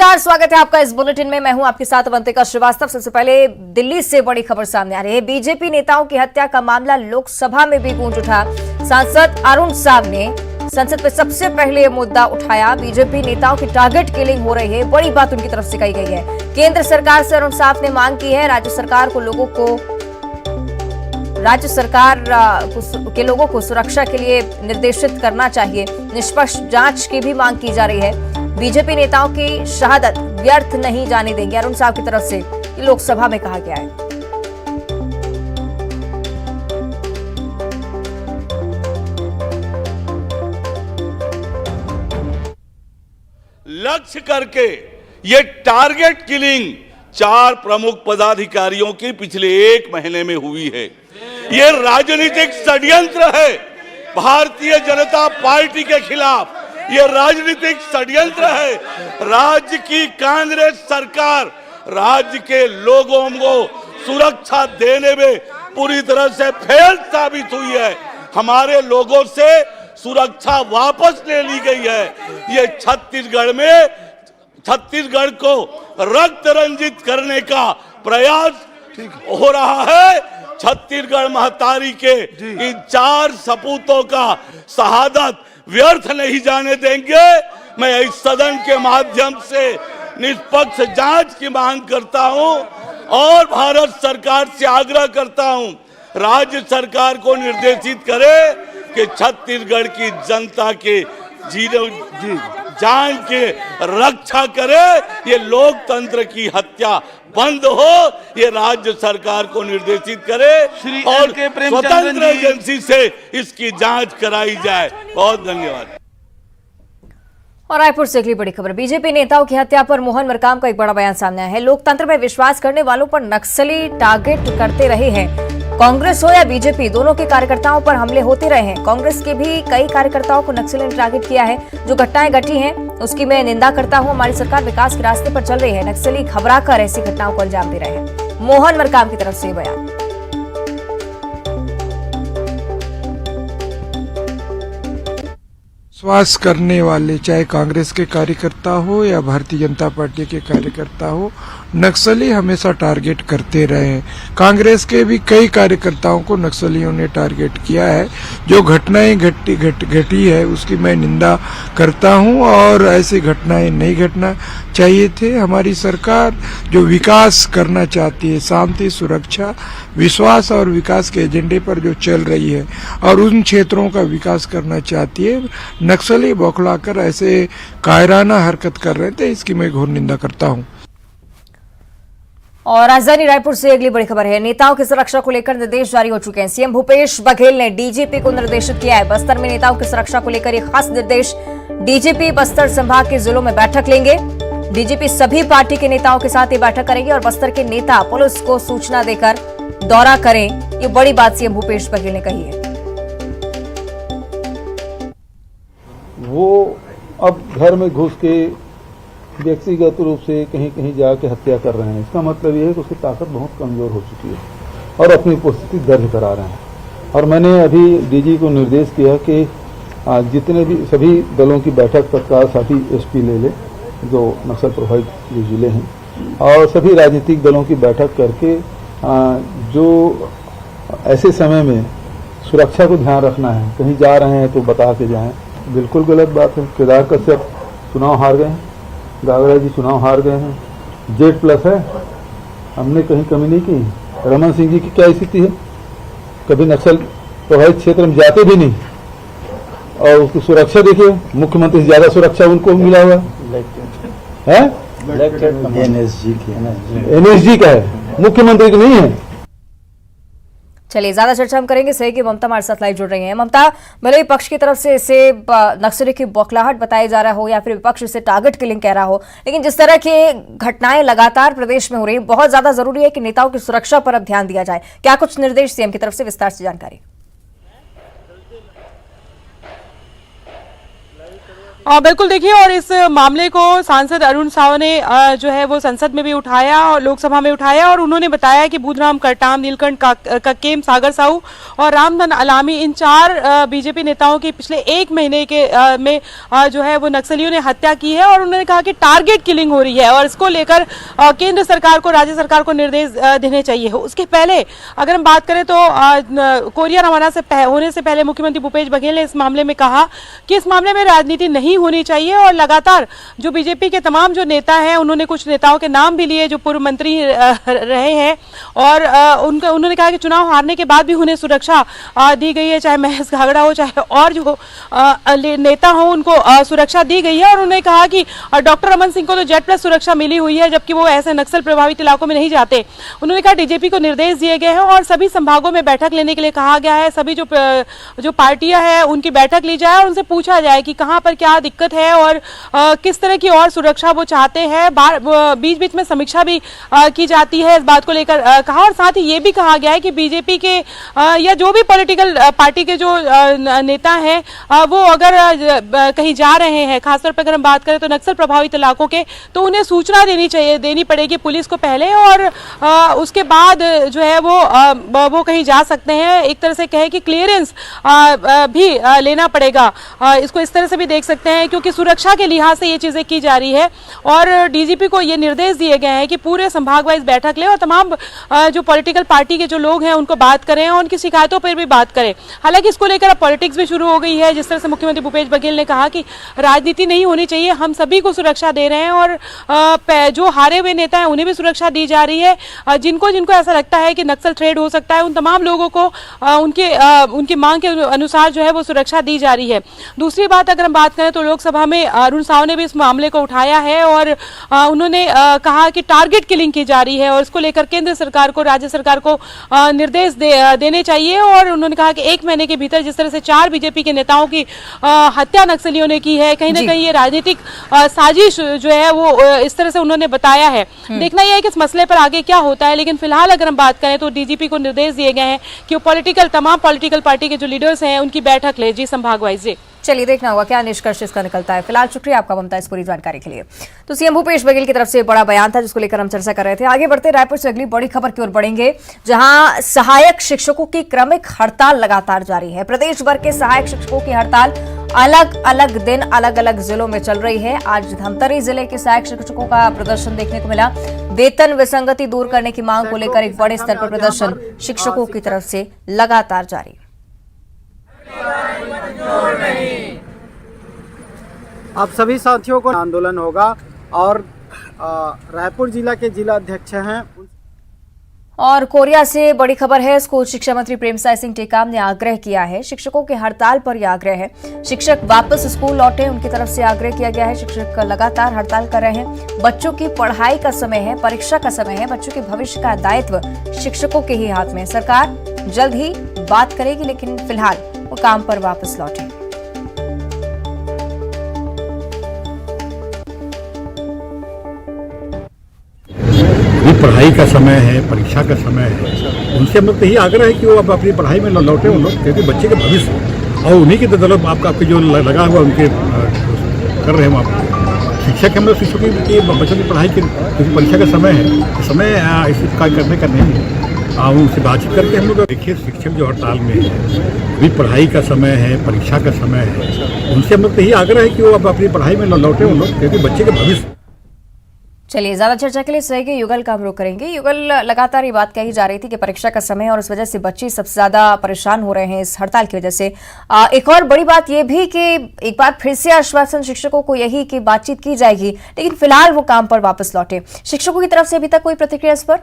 नमस्कार, स्वागत है आपका इस बुलेटिन में। मैं हूं आपके साथ अवंतिका श्रीवास्तव। सबसे पहले दिल्ली से बड़ी खबर सामने आ रही है। बीजेपी नेताओं की हत्या का मामला लोकसभा में भी गूंज उठा। सांसद अरुण साव ने संसद में सबसे पहले यह मुद्दा उठाया। बीजेपी नेताओं की टारगेट किलिंग हो रही है, बड़ी बात उनकी तरफ से कही गई है। केंद्र सरकार से अरुण साव ने मांग की है राज्य सरकार के लोगों को सुरक्षा के लिए निर्देशित करना चाहिए। निष्पक्ष जांच की भी मांग की जा रही है। बीजेपी नेताओं की शहादत व्यर्थ नहीं जाने देंगे, अरुण साव की तरफ से लोकसभा में कहा गया है। लक्ष्य करके ये टारगेट किलिंग 4 प्रमुख पदाधिकारियों की पिछले 1 महीने में हुई है। ये राजनीतिक षड्यंत्र है भारतीय जनता पार्टी के खिलाफ। ये राजनीतिक षड्यंत्र है। राज्य की कांग्रेस सरकार राज्य के लोगों को सुरक्षा देने में पूरी तरह से फेल साबित हुई है। हमारे लोगों से सुरक्षा वापस ले ली गई है। ये छत्तीसगढ़ को रक्त रंजित करने का प्रयास हो रहा है। छत्तीसगढ़ महतारी के इन 4 सपूतों का शहादत व्यर्थ नहीं जाने देंगे। मैं इस सदन के माध्यम से निष्पक्ष जांच की मांग करता हूं और भारत सरकार से आग्रह करता हूं, राज्य सरकार को निर्देशित करे कि छत्तीसगढ़ की जनता के जान के रक्षा करे। ये लोकतंत्र की हत्या बंद हो, ये राज्य सरकार को निर्देशित करे और स्वतंत्र एजेंसी से इसकी जांच कराई जाए। बहुत धन्यवाद। और रायपुर से अगली बड़ी खबर। बीजेपी नेताओं की हत्या पर मोहन मरकाम का एक बड़ा बयान सामने आया है। लोकतंत्र में विश्वास करने वालों पर नक्सली टारगेट करते रहे हैं। कांग्रेस हो या बीजेपी, दोनों के कार्यकर्ताओं पर हमले होते रहे हैं। कांग्रेस के भी कई कार्यकर्ताओं को नक्सली ने टारगेट किया है। जो घटनाएं घटी हैं उसकी मैं निंदा करता हूं। हमारी सरकार विकास के रास्ते पर चल रही है। नक्सली घबराकर ऐसी घटनाओं को अंजाम दे रहे हैं। मोहन मरकाम की तरफ से बयान। विश्वास करने वाले, चाहे कांग्रेस के कार्यकर्ता हो या भारतीय जनता पार्टी के कार्यकर्ता हो, नक्सली हमेशा टारगेट करते रहे हैं। कांग्रेस के भी कई कार्यकर्ताओं को नक्सलियों ने टारगेट किया है। जो घटनाएं घटी है उसकी मैं निंदा करता हूं और ऐसी घटनाएं नहीं घटना चाहिए थे। हमारी सरकार जो विकास करना चाहती है, शांति, सुरक्षा, विश्वास और विकास के एजेंडे पर जो चल रही है और उन क्षेत्रों का विकास करना चाहती है, नक्सली बौखलाकर ऐसे कायराना हरकत कर रहे थे, इसकी मैं घोर निंदा करता हूं। और राजधानी रायपुर से अगली बड़ी खबर है। नेताओं की सुरक्षा को लेकर निर्देश जारी हो चुके हैं। सीएम भूपेश बघेल ने डीजीपी को निर्देशित किया है। बस्तर में नेताओं की सुरक्षा को लेकर एक खास निर्देश। डीजीपी बस्तर संभाग के जिलों में बैठक लेंगे। डीजीपी सभी पार्टी के नेताओं के साथ ये बैठक करेंगे और बस्तर के नेता पुलिस को सूचना देकर दौरा करें। ये बड़ी बात सीएम भूपेश बघेल ने कही है। वो अब घर में घुस के व्यक्तिगत रूप से कहीं कहीं जाके हत्या कर रहे हैं। इसका मतलब ये है कि उसकी ताकत बहुत कमजोर हो चुकी है और अपनी उपस्थिति दर्ज करा रहे हैं। और मैंने अभी डीजी को निर्देश किया कि जितने भी सभी दलों की बैठक तत्काल सभी एसपी ले ले जो नक्सल प्रभावित जो जिले हैं, और सभी राजनीतिक दलों की बैठक करके जो ऐसे समय में सुरक्षा को ध्यान रखना है, कहीं जा रहे हैं तो बता के जाएं। बिल्कुल गलत बात है। केदार कश्यप चुनाव हार गए हैं, गागड़ा जी चुनाव हार गए हैं, Z+ है, हमने कहीं कमी नहीं की। रमन सिंह जी की क्या स्थिति है, कभी नक्सल प्रभावित क्षेत्र में जाते भी नहीं और उसकी सुरक्षा देखिए, मुख्यमंत्री से ज्यादा सुरक्षा उनको मिला हुआ है। NSG का है, मुख्यमंत्री की नहीं है। चलिए, ज्यादा चर्चा हम करेंगे। सही कि ममता हमारे साथ लाइव जुड़ रही हैं। ममता, भले विपक्ष की तरफ से इसे नक्सली की बौखलाहट बताया जा रहा हो या फिर विपक्ष इसे टारगेट किलिंग कह रहा हो, लेकिन जिस तरह की घटनाएं लगातार प्रदेश में हो रही है, बहुत ज्यादा जरूरी है कि नेताओं की सुरक्षा पर अब ध्यान दिया जाए। क्या कुछ निर्देश सीएम की तरफ से, विस्तार से जानकारी। बिल्कुल देखिए, और इस मामले को सांसद अरुण साव ने जो है वो संसद में भी उठाया और लोकसभा में उठाया, और उन्होंने बताया कि बुधराम करटाम, नीलकंठ कक्केम, सागर साहू और रामधन अलामी, इन 4 बीजेपी नेताओं की पिछले 1 महीने के में जो है वो नक्सलियों ने हत्या की है। और उन्होंने कहा कि टारगेट किलिंग हो रही है और इसको लेकर केंद्र सरकार को, राज्य सरकार को निर्देश देने चाहिए। उसके पहले अगर हम बात करें तो कोरिया रवाना होने से पहले मुख्यमंत्री भूपेश बघेल ने इस मामले में कहा कि इस मामले में राजनीति नहीं होनी चाहिए, और लगातार जो बीजेपी के तमाम जो नेता हैं, उन्होंने कुछ नेताओं के नाम भी लिए जो पूर्व मंत्री रहे हैं, और उन्होंने कहा कि चुनाव हारने के बाद भी उन्हें सुरक्षा दी गई है, चाहे महेश घागड़ा हो, चाहे और जो नेता हो, उनको सुरक्षा दी गई है। और उन्होंने कहा कि डॉक्टर रमन सिंह को तो जेड प्लस सुरक्षा मिली हुई है, जबकि वो ऐसे नक्सल प्रभावित इलाकों में नहीं जाते। उन्होंने कहा डीजीपी को निर्देश दिए गए हैं और सभी संभागों में बैठक लेने के लिए कहा गया है। सभी जो पार्टियां हैं उनकी बैठक ली जाए और उनसे पूछा जाए कि कहां पर क्या दिक्कत है और किस तरह की और सुरक्षा वो चाहते हैं। बीच बीच में समीक्षा भी की जाती है, इस बात को लेकर कहा। और साथ ही ये भी कहा गया है कि बीजेपी के या जो भी पॉलिटिकल पार्टी के जो नेता हैं वो अगर कहीं जा रहे हैं, खासतौर पर अगर हम बात करें तो नक्सल प्रभावित इलाकों के, तो उन्हें सूचना देनी पड़ेगी पुलिस को पहले, और उसके बाद जो है वो कहीं जा सकते हैं। एक तरह से कहे कि क्लियरेंस भी लेना पड़ेगा। इसको इस तरह से भी देख सकते हैं, क्योंकि सुरक्षा के लिहाज से ये चीजें की जा रही है। और डीजीपी को ये निर्देश दिए गए हैं कि पूरे संभाग वाइज बैठक ले और तमाम जो पॉलिटिकल पार्टी के जो लोग हैं उनको बात करें और उनकी शिकायतों पर भी बात करें। हालांकि इसको लेकर अब पॉलिटिक्स भी शुरू हो गई है। जिस तरह से मुख्यमंत्री भूपेश बघेल ने कहा कि राजनीति नहीं होनी चाहिए, हम सभी को सुरक्षा दे रहे हैं, और जो हारे हुए नेता हैं उन्हें भी सुरक्षा दी जा रही है। जिनको जिनको ऐसा लगता है कि नक्सल थ्रेड हो सकता है, उन तमाम लोगों को उनकी मांग के अनुसार जो है वो सुरक्षा दी जा रही है। दूसरी बात अगर हम बात करें तो लोकसभा में अरुण साव ने भी इस मामले को उठाया है, और उन्होंने कहा कि टारगेट किलिंग की जा रही है और इसको लेकर केंद्र सरकार को, राज्य सरकार को निर्देश देने चाहिए। और उन्होंने कहा कि 1 महीने के भीतर जिस तरह से 4 बीजेपी के नेताओं की हत्या नक्सलियों ने की है, कहीं ना कहीं ये राजनीतिक साजिश जो है वो इस तरह से उन्होंने बताया है। देखना यह है कि इस मसले पर आगे क्या होता है, लेकिन फिलहाल अगर हम बात करें तो डीजीपी को निर्देश दिए गए हैं कि वो तमाम पॉलिटिकल पार्टी के जो लीडर्स हैं उनकी बैठक ले। जी, संभाग वाइज। जी, चलिए देखना होगा क्या निष्कर्ष इसका निकलता है। फिलहाल शुक्रिया आपका ममता इस पूरी जानकारी के लिए। तो सीएम भूपेश बघेल की तरफ से बड़ा बयान था जिसको लेकर हम चर्चा कर रहे थे। आगे बढ़ते रायपुर से अगली बड़ी खबर की ओर बढ़ेंगे, जहां सहायक शिक्षकों की क्रमिक हड़ताल लगातार जारी है। प्रदेश भर के सहायक शिक्षकों की हड़ताल अलग अलग दिन अलग अलग जिलों में चल रही है। आज धमतरी जिले के सहायक शिक्षकों का प्रदर्शन देखने को मिला। वेतन विसंगति दूर करने की मांग को लेकर एक बड़े स्तर पर प्रदर्शन शिक्षकों की तरफ से लगातार जारी। आप सभी साथियों को आंदोलन होगा, और रायपुर जिला के जिला अध्यक्ष हैं। और कोरिया से बड़ी खबर है। स्कूल शिक्षा मंत्री प्रेमसाय सिंह टेकाम ने आग्रह किया है, शिक्षकों के हड़ताल पर यह आग्रह है, शिक्षक वापस स्कूल लौटे, उनकी तरफ से आग्रह किया गया है। शिक्षक लगातार हड़ताल कर रहे हैं। बच्चों की पढ़ाई का समय है, परीक्षा का समय है, बच्चों के भविष्य का दायित्व शिक्षकों के ही हाथ में। सरकार जल्द ही बात करेगी, लेकिन फिलहाल वो काम पर वापस लौटे। पढ़ाई का समय है, परीक्षा का समय है, उनसे हम लोग यही आग्रह है कि वो अब अपनी पढ़ाई में लौटे उन लोग, क्योंकि बच्चे के भविष्य और उन्हीं की बदौलत आपके जो लगा हुआ उनके कर रहे हैं आप शिक्षक हम लोग शिक्षकों की बच्चों की पढ़ाई की, क्योंकि परीक्षा का समय है, समय इस कार्य करने का नहीं है। उनसे बातचीत करके हम लोग देखिए शिक्षक जो हड़ताल में है, अभी पढ़ाई का समय है, परीक्षा का समय है, उनसे हम लोग यही आग्रह है कि वो अब अपनी पढ़ाई में लौटे उन लोग, क्योंकि बच्चे के भविष्य। चलिए ज्यादा चर्चा के लिए सहयोगी युगल का हम रुख करेंगे। युगल, लगातार ये बात कही जा रही थी कि परीक्षा का समय और उस वजह से बच्चे सबसे ज्यादा परेशान हो रहे हैं इस हड़ताल की वजह से। एक और बड़ी बात ये भी कि एक बार फिर से आश्वासन शिक्षकों को यही कि बातचीत की जाएगी, लेकिन फिलहाल वो काम पर वापस लौटे। शिक्षकों की तरफ से अभी तक कोई प्रतिक्रिया इस पर?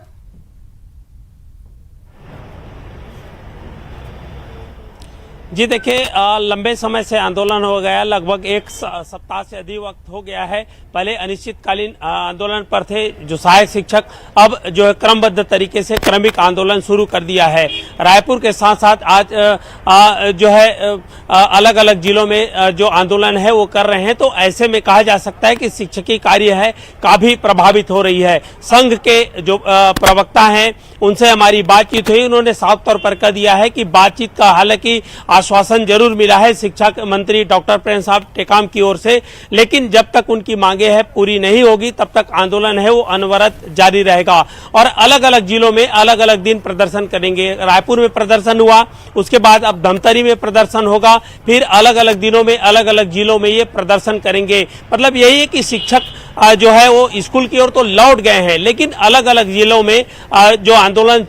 जी देखिए, लंबे समय से आंदोलन हो गया, लगभग 1 सप्ताह से अधिक वक्त हो गया है। पहले अनिश्चितकालीन आंदोलन पर थे जो सहायक शिक्षक, अब जो है क्रमबद्ध तरीके से क्रमिक आंदोलन शुरू कर दिया है। रायपुर के साथ साथ आज जो है अलग अलग जिलों में जो आंदोलन है वो कर रहे हैं। तो ऐसे में कहा जा सकता है कि शिक्षकीय कार्य है काफी प्रभावित हो रही है। संघ के जो प्रवक्ता हैं उनसे हमारी बातचीत हुई, उन्होंने साफ तौर पर कह दिया है कि बातचीत का, हालांकि आश्वासन जरूर मिला है शिक्षा मंत्री डॉक्टर प्रेम साहब टेकाम की ओर से, लेकिन जब तक उनकी मांगे है पूरी नहीं होगी तब तक आंदोलन है वो अनवरत जारी रहेगा। और अलग अलग जिलों में अलग अलग दिन प्रदर्शन करेंगे। रायपुर में प्रदर्शन हुआ, उसके बाद अब धमतरी में प्रदर्शन होगा, फिर अलग अलग दिनों में अलग अलग जिलों में ये प्रदर्शन करेंगे। मतलब यही है कि शिक्षक जो है वो स्कूल की ओर तो लौट गए हैं, लेकिन अलग अलग जिलों में जो आंदोलन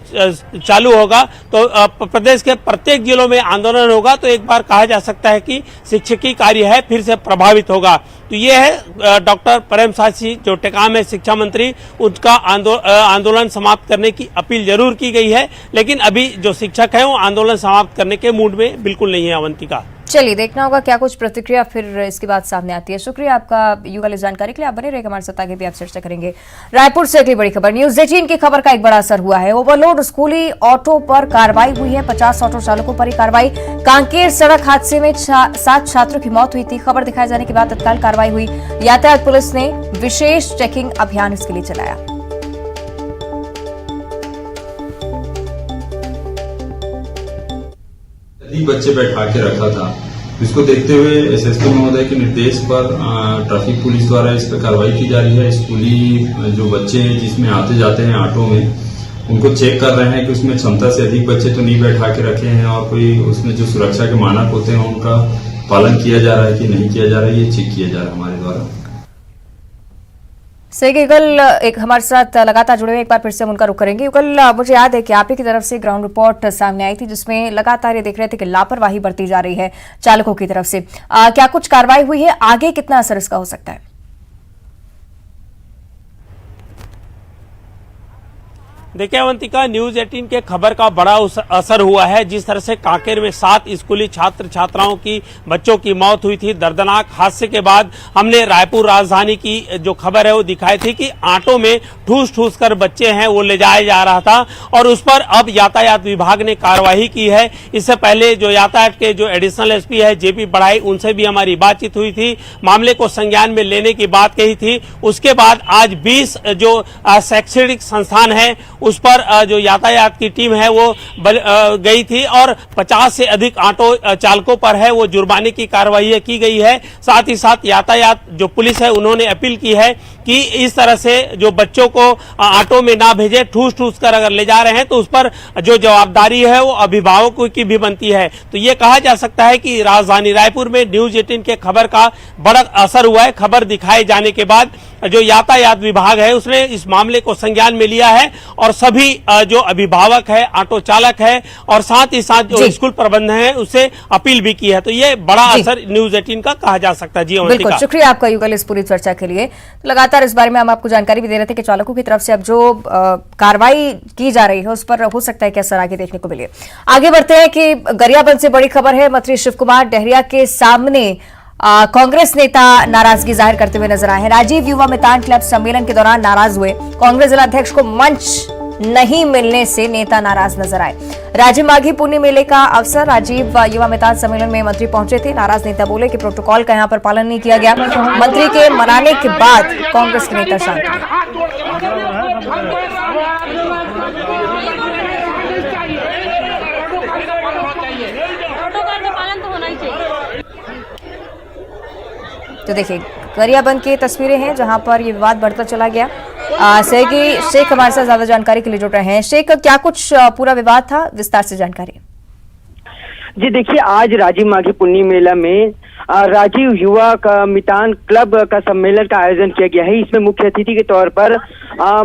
चालू होगा तो प्रदेश के प्रत्येक जिलों में आंदोलन होगा, तो एक बार कहा जा सकता है कि शिक्षकी कार्य है फिर से प्रभावित होगा। तो ये है डॉक्टर प्रेम साहब जो टेकाम है शिक्षा मंत्री, उनका आंदोलन समाप्त करने की अपील जरूर की गई है, लेकिन अभी जो शिक्षक है वो आंदोलन समाप्त करने के मूड में बिल्कुल नहीं है। अवंतिका, चलिए देखना होगा क्या कुछ प्रतिक्रिया फिर इसके बाद सामने आती है। शुक्रिया आपका युगल इस जानकारी के लिए। आप बने रहिएगा हमारे साथ, आगे भी आप चर्चा करेंगे। रायपुर से अगली बड़ी खबर, न्यूज 18 की खबर का एक बड़ा असर हुआ है। ओवरलोड स्कूली ऑटो पर कार्रवाई हुई है, 50 ऑटो चालकों पर ही कार्रवाई। कांकेर सड़क हादसे में 7 छात्रों की मौत हुई थी। खबर दिखाए जाने के बाद तत्काल कार्रवाई हुई। यातायात पुलिस ने विशेष चेकिंग अभियान इसके लिए चलाया। बच्चे बैठा के रखा था, इसको देखते हुए एसएसपी महोदय के निर्देश पर ट्रैफिक पुलिस द्वारा इस पर कार्रवाई की जा रही है। स्कूली जो बच्चे हैं जिसमें आते जाते हैं ऑटो में, उनको चेक कर रहे हैं कि उसमें क्षमता से अधिक बच्चे तो नहीं बैठा के रखे हैं और कोई उसमें जो सुरक्षा के मानक होते हैं उनका पालन किया जा रहा है कि नहीं किया जा रहा है, ये चेक किया जा रहा है हमारे द्वारा। सही युगल एक हमारे साथ लगातार जुड़े हुए, एक बार फिर से हम उनका रुख करेंगे। युगल, मुझे याद है कि आप ही की तरफ से ग्राउंड रिपोर्ट सामने आई थी जिसमें लगातार ये देख रहे थे कि लापरवाही बरती जा रही है चालकों की तरफ से। क्या कुछ कार्रवाई हुई है? आगे कितना असर इसका हो सकता है? देखिए अवंतिका, न्यूज 18 के खबर का बड़ा असर हुआ है। जिस तरह से कांकेर में 7 स्कूली छात्र छात्राओं की बच्चों की मौत हुई थी, दर्दनाक हादसे के बाद हमने रायपुर राजधानी की जो खबर है वो दिखाई थी कि ऑटो में ठूस ठूस कर बच्चे हैं वो ले जाया जा रहा था और उस पर अब यातायात विभाग ने कार्रवाई की है। इससे पहले जो यातायात के जो एडिशनल एसपी है जेपी बढ़ाई, उनसे भी हमारी बातचीत हुई थी, मामले को संज्ञान में लेने की बात कही थी। उसके बाद आज 20 जो शैक्षणिक संस्थान है उस पर जो यातायात की टीम है वो गई थी और 50 से अधिक ऑटो चालकों पर है वो जुर्माने की कार्रवाई की गई है। साथ ही साथ यातायात जो पुलिस है उन्होंने अपील की है कि इस तरह से जो बच्चों को ऑटो में ना भेजे, ठूस ठूस कर अगर ले जा रहे हैं तो उस पर जो जवाबदारी है वो अभिभावकों की भी बनती है। तो ये कहा जा सकता है कि राजधानी रायपुर में न्यूज 18 के खबर का बड़ा असर हुआ है। खबर दिखाए जाने के बाद जो यातायात विभाग है उसने इस मामले को संज्ञान में लिया है और सभी जो अभिभावक है, ऑटो चालक है और साथ ही साथ जो स्कूल प्रबंधन है उससे अपील भी की है। तो ये बड़ा असर न्यूज 18 का कहा जा सकता है। जी बिल्कुल, शुक्रिया आपका युगल इस पूरी चर्चा के लिए। तो लगातार इस बारे में हम आपको जानकारी भी दे रहे थे कि चालकों की तरफ से अब जो कार्रवाई की जा रही है उस पर हो सकता है कि असर आगे देखने को मिले। आगे बढ़ते हैं कि गरियाबंद से बड़ी खबर है। मंत्री शिव कुमार डहरिया के सामने कांग्रेस नेता नाराजगी जाहिर करते हुए नजर आए हैं। राजीव युवा मितान क्लब सम्मेलन के दौरान नाराज हुए। कांग्रेस जिलाध्यक्ष को मंच नहीं मिलने से नेता नाराज नजर आए। राजीव माघी पुण्य मेले का अवसर राजीव युवा मितान सम्मेलन में मंत्री पहुंचे थे। नाराज नेता बोले कि प्रोटोकॉल का यहां पर पालन नहीं किया गया। मंत्री के मनाने के बाद कांग्रेस के नेता शांत हुए। तो देखिए गरियाबंद की तस्वीरें हैं जहां पर ये विवाद बढ़ता चला गया। शेख हमारे साथ ज्यादा जानकारी के लिए जुड़ रहे हैं। शेख, क्या कुछ पूरा विवाद था, विस्तार से जानकारी। जी देखिए, आज राजीव माघी पुण्य मेला में राजीव युवा का मितान क्लब का सम्मेलन का आयोजन किया गया है। इसमें मुख्य अतिथि के तौर पर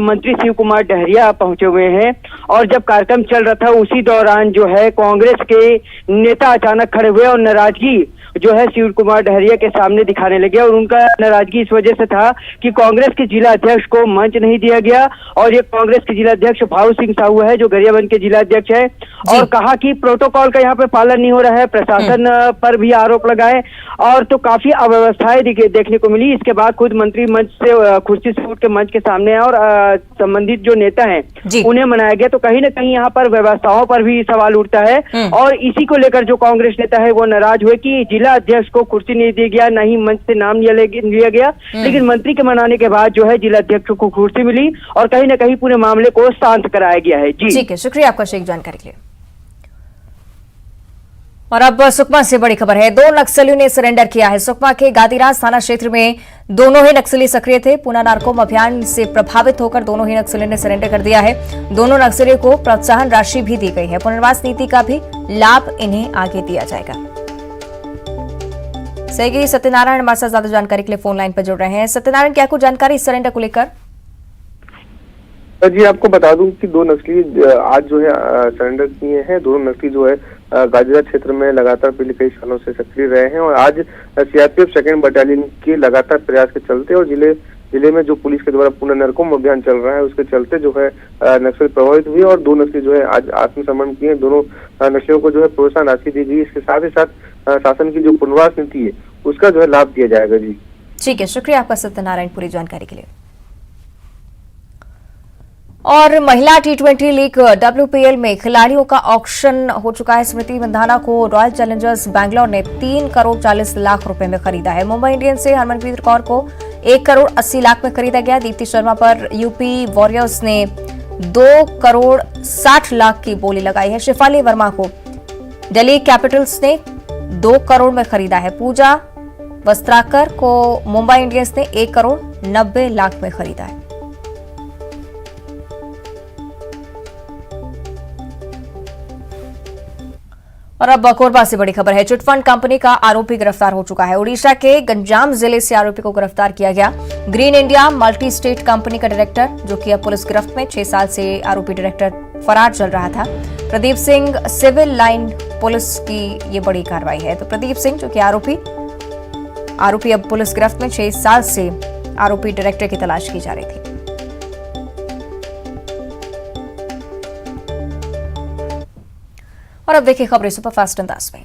मंत्री शिव कुमार डहरिया पहुंचे हुए हैं और जब कार्यक्रम चल रहा था उसी दौरान जो है कांग्रेस के नेता अचानक खड़े हुए और नाराजगी जो है शिव कुमार डहरिया के सामने दिखाने लगे और उनका नाराजगी इस वजह से था कि कांग्रेस के जिला अध्यक्ष को मंच नहीं दिया गया और ये कांग्रेस के जिला अध्यक्ष भाऊ सिंह साहू है जो गरियाबंद के जिला अध्यक्ष है और कहा कि प्रोटोकॉल का यहाँ पे पालन नहीं हो रहा है। प्रशासन पर भी आरोप लगाए और तो काफी अव्यवस्थाएं देखने को मिली। इसके बाद खुद मंत्री मंच से कुर्सी से उठ के मंच के सामने और संबंधित जो नेता है उन्हें मनाया गया। तो कहीं ना कहीं यहाँ पर व्यवस्थाओं पर भी सवाल उठता है और इसी को लेकर जो कांग्रेस नेता है वो नाराज हुए कि जिला अध्यक्ष को कुर्सी नहीं दी गया, न ही मंच से नाम लिया गया, लेकिन मंत्री के मनाने के बाद जो है जिला अध्यक्ष को कुर्सी मिली और कहीं ना कहीं पूरे मामले को शांत कराया गया है। जी ठीक है, शुक्रिया आपका शेख जानकारी के लिए। और अब सुकमा से बड़ी खबर है। 2 नक्सलियों ने सरेंडर किया है। सुकमा के गादीराज थाना क्षेत्र में दोनों ही नक्सली सक्रिय थे। पूना नार्कोम अभियान से प्रभावित होकर दोनों ही नक्सलियों ने सरेंडर कर दिया है। दोनों नक्सलियों को प्रोत्साहन राशि भी दी गई है। पुनर्वास नीति का भी लाभ इन्हें आगे दिया जाएगा। सहयोगी सत्यनारायण हमारे साथ ज्यादा जानकारी के लिए फोन लाइन पर जुड़ रहे हैं। सत्यनारायण, क्या कुछ जानकारी इस सरेंडर को लेकर? जी, आपको बता दूं कि 2 नक्सली आज जो है सरेंडर किए हैं। दोनों नक्सली जो है गाजीपुर क्षेत्र में लगातार पिछले कई सालों से सक्रिय रहे हैं और आज सीआरपीएफ 2nd बटालियन के लगातार प्रयास के चलते और जिले में जो पुलिस के द्वारा पूना नार्कोम अभियान चल रहा है उसके चलते जो है नक्सल प्रभावित हुए और 2 नक्सली जो है आज आत्मसमर्पण किए। दोनों नक्सलियों को जो है प्रोत्साहन राशि दी गई। इसके साथ ही साथ शासन की जो पुनर्वास नीति है उसका जो है लाभ दिया जाएगा। जी ठीक है, शुक्रिया आपका सत्यनारायण पूरी जानकारी के लिए। और महिला T20 लीग WPL में खिलाड़ियों का ऑक्शन हो चुका है। स्मृति मंधाना को रॉयल चैलेंजर्स बैंगलोर ने 3 करोड़ 40 लाख रुपए में खरीदा है। मुंबई इंडियंस से हरमनप्रीत कौर को 1 करोड़ 80 लाख में खरीदा गया। दीप्ति शर्मा पर यूपी वॉरियर्स ने 2 करोड़ 60 लाख की बोली लगाई है। शेफाली वर्मा को दिल्ली कैपिटल्स ने 2 करोड़ में खरीदा है। पूजा वस्त्राकर को मुंबई इंडियंस ने 1 करोड़ 90 लाख में खरीदा है। और अब कोरबा से बड़ी खबर है। चिटफंड कंपनी का आरोपी गिरफ्तार हो चुका है। ओडिशा के गंजाम जिले से आरोपी को गिरफ्तार किया गया। Green India multi state company का डायरेक्टर, जो कि अब पुलिस गिरफ्त में, 6 साल से आरोपी डायरेक्टर फरार चल रहा था। Pradeep Singh, civil line police की ये बड़ी कार्रवाई है। तो प्रदीप सिंह जो कि आरोपी अब पुलिस गिरफ्त में, 6 साल से आरोपी डायरेक्टर की तलाश की जा रही थी। और अब देखिए खबरें सुपरफास्ट अंदाज में।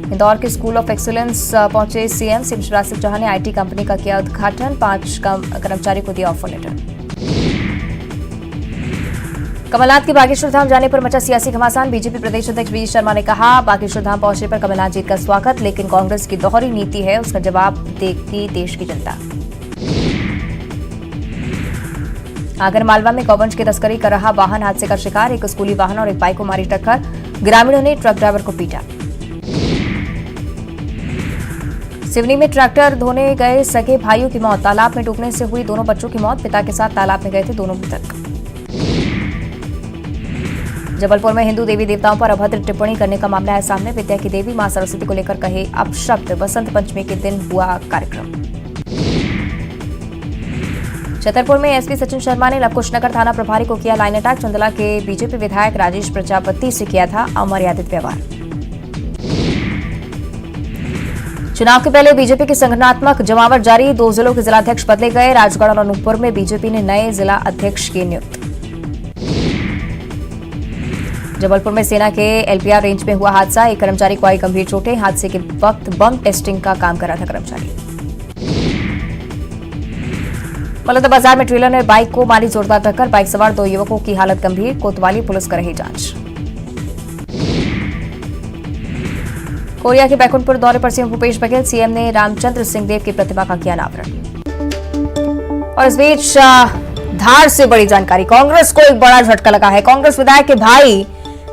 इंदौर के स्कूल ऑफ एक्सीलेंस पहुंचे सीएम शिवराज सिंह चौहान ने आईटी कंपनी का किया उद्घाटन। 5 कर्मचारी को दिया ऑफर लेटर। कमलनाथ की बागेश्वर धाम जाने पर मचा सियासी घमासान। बीजेपी प्रदेश अध्यक्ष वी शर्मा ने कहा, बागेश्वर धाम पहुंचने पर कमलनाथ जी का स्वागत, लेकिन कांग्रेस की दोहरी नीति है, उसका जवाब देगी देश की जनता। आगर मालवा में गौवंश की तस्करी कर रहा वाहन हादसे का शिकार। एक स्कूली वाहन और एक बाइक को मारी टक्कर। ग्रामीणों ने ट्रक ड्राइवर को पीटा। सिवनी में ट्रैक्टर धोने गए सगे भाइयों की मौत। तालाब में डूबने से हुई दोनों बच्चों की मौत। पिता के साथ तालाब में गए थे दोनों मृतक। जबलपुर में हिंदू देवी देवताओं पर अभद्र टिप्पणी करने का मामला है सामने। विद्या की देवी मां सरस्वती को लेकर कहे अपशब्द। बसंत पंचमी के दिन हुआ कार्यक्रम। छतरपुर में एसपी सचिन शर्मा ने लवकुशनगर थाना प्रभारी को किया लाइन अटैक। चंदला के बीजेपी विधायक राजेश प्रजापति से किया था अमर्यादित व्यवहार। चुनाव के पहले बीजेपी की संगठनात्मक जमावट जारी। 2 जिलों के जिलाध्यक्ष बदले गए। राजगढ़ और अनूपपुर में बीजेपी ने नए जिला अध्यक्ष किए नियुक्त। जबलपुर में सेना के एलपीआर रेंज में हुआ हादसा। एक कर्मचारी को आई गंभीर चोटें। हादसे के वक्त बम टेस्टिंग का काम कर रहा था कर्मचारी। मलदा बाजार में ट्रेलर ने बाइक को मारी जोरदार टक्कर। बाइक सवार 2 युवकों की हालत गंभीर। कोतवाली पुलिस कर रही जांच। कोरिया के बैकुंठपुर दौरे पर सीएम भूपेश बघेल। सीएम ने रामचंद्र सिंहदेव की प्रतिमा का किया अनावरण। और इस बीच धार से बड़ी जानकारी। कांग्रेस को एक बड़ा झटका लगा है। कांग्रेस विधायक के भाई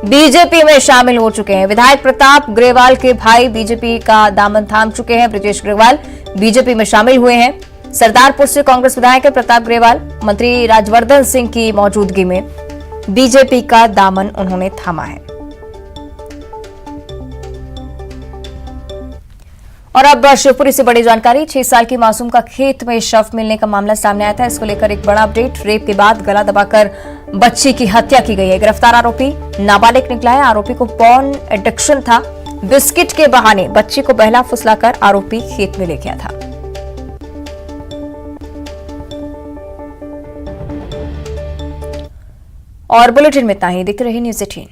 बीजेपी में शामिल हो चुके हैं। विधायक प्रताप ग्रेवाल के भाई बीजेपी का दामन थाम चुके हैं। ब्रजेश ग्रेवाल बीजेपी में शामिल हुए हैं। सरदारपुर से कांग्रेस विधायक है प्रताप ग्रेवाल। मंत्री राजवर्धन सिंह की मौजूदगी में बीजेपी का दामन उन्होंने थामा है। और अब शिवपुरी से बड़ी जानकारी। 6 साल की मासूम का खेत में शव मिलने का मामला सामने आया था। इसको लेकर एक बड़ा अपडेट। रेप के बाद गला दबाकर बच्ची की हत्या की गई है। गिरफ्तार आरोपी नाबालिग निकला है। आरोपी को पॉर्न एडिक्शन था। बिस्किट के बहाने बच्ची को बहला फुसलाकर आरोपी खेत में ले गया था। और बुलेटिन में इतना ही। देखते रहिए न्यूज़ 18।